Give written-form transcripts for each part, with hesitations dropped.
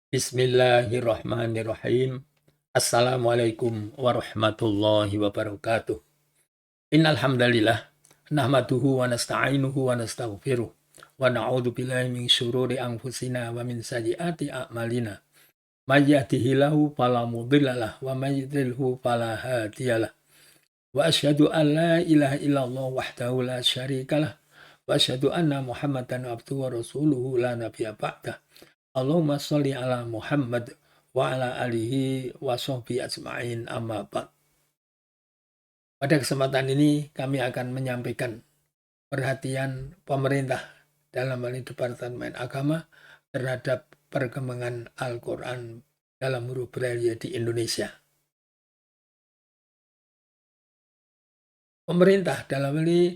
Bismillahirrahmanirrahim. Assalamualaikum warahmatullahi wabarakatuh. Innal hamdalillah nahmaduhu wa nasta'inuhu wa nastaghfiruh wa na'udzu billahi min syururi anfusina wa min sayyiati a'malina. May yahdihillahu fala mudhillalah wa may yudhlilhu fala hadiyalah. Wa asyhadu an la ilaha illallah wahdahu la syarikalah wa asyhadu anna Muhammadan abduhu wa rasuluhu la nabiyya ba'dah. Allahumma sholli ala Muhammad wa ala alihi wa sahbihi ajma'in amma ba'd. Pada kesempatan ini kami akan menyampaikan perhatian pemerintah dalam hal ini Departemen Agama terhadap perkembangan Al-Quran dalam huruf Braille di Indonesia. Pemerintah dalam hal ini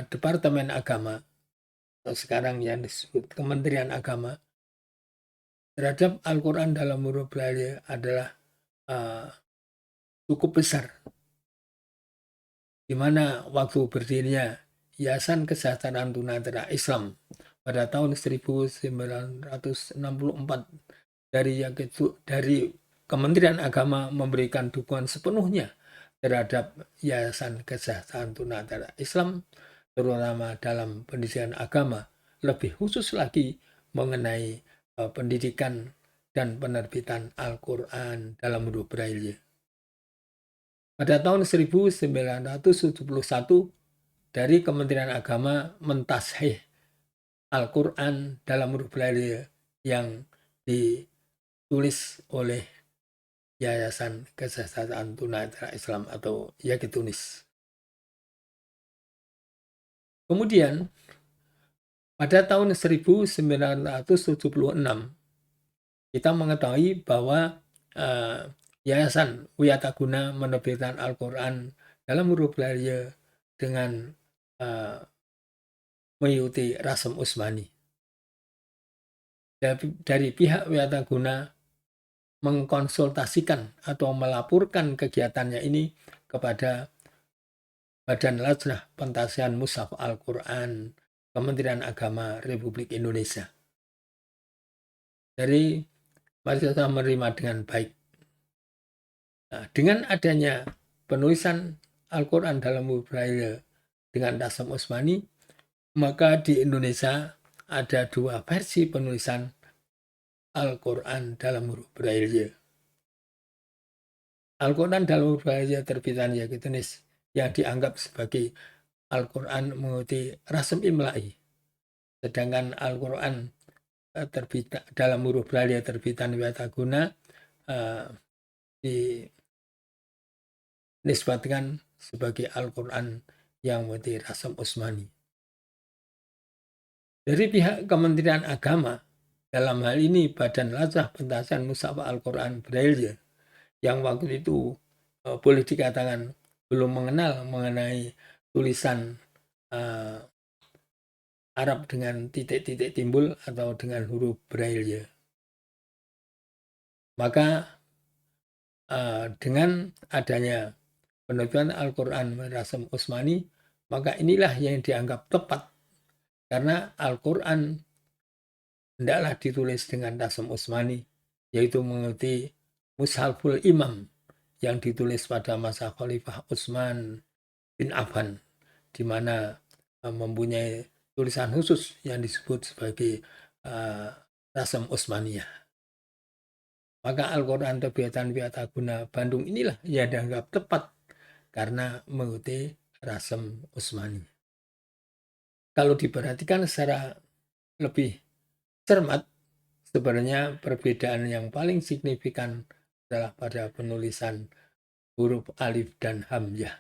Departemen Agama atau sekarang yang disebut Kementerian Agama terhadap Al-Quran dalam huruf Braille adalah cukup besar, di mana waktu berdirinya Yayasan Kesejahteraan Tunanetra Islam pada tahun 1964 dari Kementerian Agama memberikan dukungan sepenuhnya terhadap Yayasan Kesejahteraan Tunanetra Islam, terutama dalam pendidikan agama, lebih khusus lagi mengenai pendidikan dan penerbitan Al-Quran dalam huruf Braille. Pada tahun 1971, dari Kementerian Agama mentashih Al-Quran dalam huruf Braille yang ditulis oleh Yayasan Kesejahteraan Tunanetra Islam atau YAKITUNIS. Kemudian, pada tahun 1976, kita mengetahui bahwa Yayasan Wiataguna menerbitkan Al-Quran dalam huruf Braille dengan mengikuti Rasem Utsmani. Dari pihak Wiataguna mengkonsultasikan atau melaporkan kegiatannya ini kepada Badan Lajnah Pentasihan Mushaf Al-Quran Kementerian Agama Republik Indonesia. Dari masyarakat menerima dengan baik. Nah, dengan adanya penulisan Al-Quran dalam huruf Braille dengan Rasem Utsmani, maka di Indonesia ada dua versi penulisan Al-Quran dalam huruf Braille. Al-Quran dalam huruf Braille terbitan YAKITUNIS yang dianggap sebagai Al-Quran mengikuti Rasem Imla'i. Sedangkan Al-Quran dalam huruf Braille terbitan Wiataguna dinisbatkan sebagai Al-Quran yang mengikuti Rasem Utsmani. Dari pihak Kementerian Agama, dalam hal ini Badan Lajnah Pentasihan Mushaf Al-Quran Braille, yang waktu itu boleh dikatakan belum mengenal mengenai tulisan Arab dengan titik-titik timbul atau dengan huruf Braille. Maka dengan adanya penerbitan Al-Quran Rasem Utsmani, maka inilah yang dianggap tepat, karena Al-Quran hendaklah ditulis dengan Rasem Utsmani, yaitu mengikuti Mushaful Imam yang ditulis pada masa Khalifah Utsman bin Affan, di mana mempunyai tulisan khusus yang disebut sebagai Rasem Utsmaniyah. Maka Al-Quran terbitan Wiataguna Bandung inilah yang dianggap tepat karena mengikuti Rasem Utsmani. Kalau diperhatikan secara lebih cermat, sebenarnya perbedaan yang paling signifikan adalah pada penulisan huruf alif dan hamzah.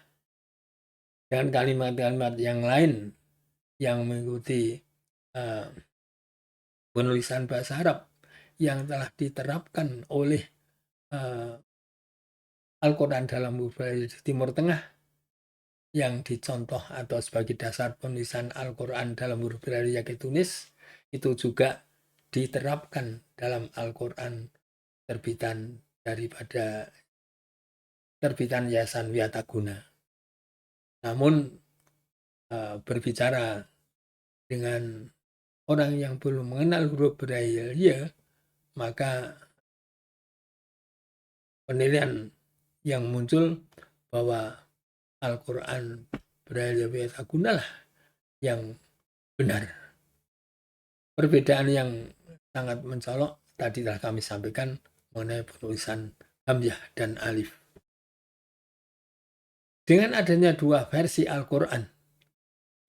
Dan kalimat-kalimat yang lain yang mengikuti penulisan bahasa Arab yang telah diterapkan oleh Al-Quran dalam huruf Braille di Timur Tengah, yang dicontoh atau sebagai dasar penulisan Al-Quran dalam huruf Braille YAKITUNIS, itu juga diterapkan dalam Al-Quran terbitan daripada terbitan Yayasan Wiataguna. Namun berbicara dengan orang yang belum mengenal huruf Braille, maka penilaian yang muncul bahwa Al-Quran Braille Wiataguna lah yang benar. Perbedaan yang sangat mencolok tadi telah kami sampaikan mengenai penulisan hamzah dan alif. Dengan adanya dua versi Al-Quran,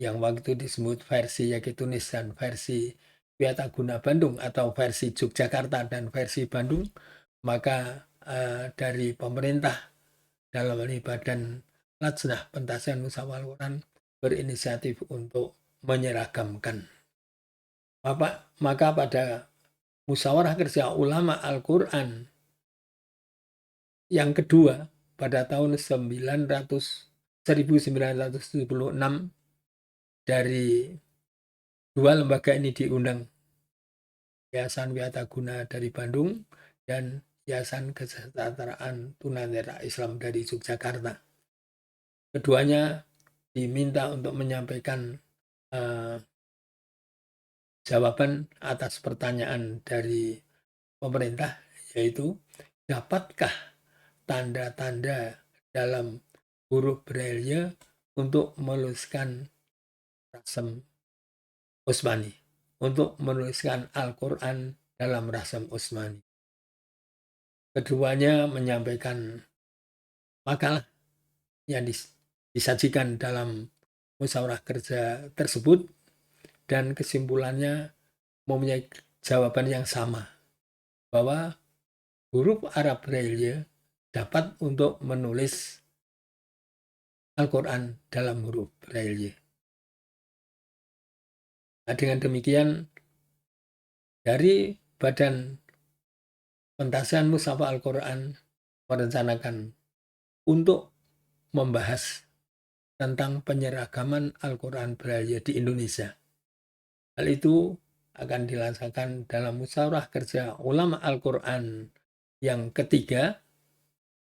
yang waktu itu disebut versi Yakitunis dan versi Wiataguna Bandung atau versi Yogyakarta dan versi Bandung, maka dari pemerintah dalam hal ini Badan Lajnah Pentasian Musyawarah Al-Quran berinisiatif untuk menyeragamkan. Maka pada Musyawarah Kerja Ulama Al-Quran yang kedua pada tahun 1976 dari dua lembaga ini diundang, Yayasan Wiataguna dari Bandung dan Yayasan Kesejahteraan Tunanetra Islam dari Yogyakarta. Keduanya diminta untuk menyampaikan jawaban atas pertanyaan dari pemerintah, yaitu dapatkah tanda-tanda dalam huruf Braille untuk menuliskan rasam Utsmani, untuk menuliskan Al-Quran dalam rasam Utsmani. Keduanya menyampaikan makalah yang disajikan dalam musyawarah kerja tersebut, dan kesimpulannya mempunyai jawaban yang sama, bahwa huruf Arab Braille dapat untuk menulis Al-Quran dalam huruf Braille. Nah, dengan demikian dari Badan Pentasian Musyawarah Al-Quran merencanakan untuk membahas tentang penyeragaman Al-Quran Braille di Indonesia. Hal itu akan dilaksanakan dalam Musyawarah Kerja Ulama Al-Quran yang ketiga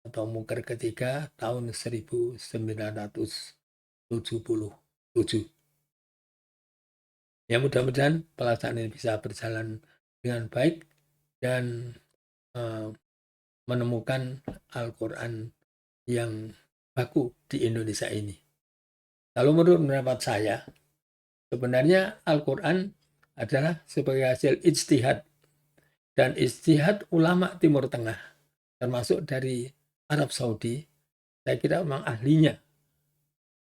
atau Muker ketiga tahun 1977. Ya, mudah-mudahan pelaksanaan ini bisa berjalan dengan baik dan menemukan Al-Quran yang baku di Indonesia ini. Kalau menurut pendapat saya, sebenarnya Al-Quran adalah sebagai hasil ijtihad, dan ijtihad ulama Timur Tengah, termasuk dari Arab Saudi. Saya kira memang ahlinya.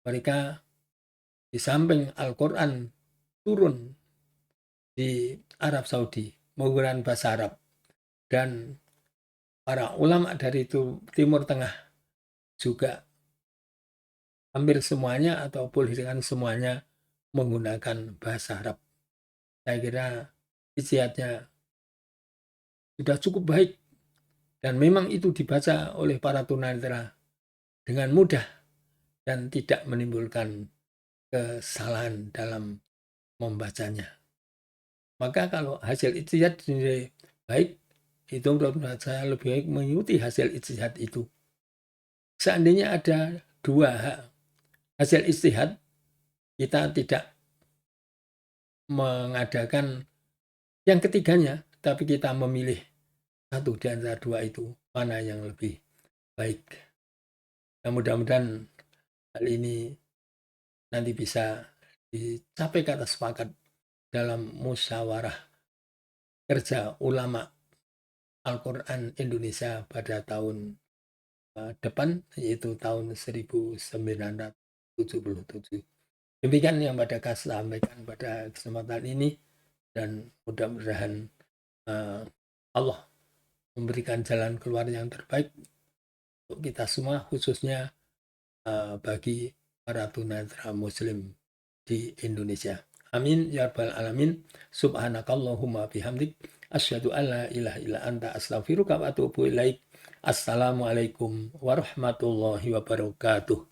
Mereka di samping Al-Quran turun di Arab Saudi menggunakan bahasa Arab, dan para ulama dari Timur Tengah juga hampir semuanya atau boleh dengan semuanya menggunakan bahasa Arab. Saya kira ijtihadnya sudah cukup baik, dan memang itu dibaca oleh para tunanetra dengan mudah dan tidak menimbulkan kesalahan dalam membacanya. Maka kalau hasil ijtihad dinilai baik, itu menurut saya lebih baik mengikuti hasil ijtihad itu. Seandainya ada dua hasil ijtihad, kita tidak mengadakan yang ketiganya, tapi kita memilih satu di antara dua itu, mana yang lebih baik. Nah, mudah-mudahan hal ini nanti bisa dicapai kata sepakat dalam musyawarah kerja ulama Al-Quran Indonesia pada tahun depan, yaitu tahun 1977. Demikian yang pada saya sampaikan pada kesempatan ini, dan mudah-mudahan Allah memberikan jalan keluar yang terbaik untuk kita semua, khususnya bagi para tunanetra muslim di Indonesia. Amin ya rabbal alamin. Subhanakallahumma bihamdik asyhadu an la ilaha illa anta astaghfiruka wa atubu ilaik. Assalamualaikum warahmatullahi wabarakatuh.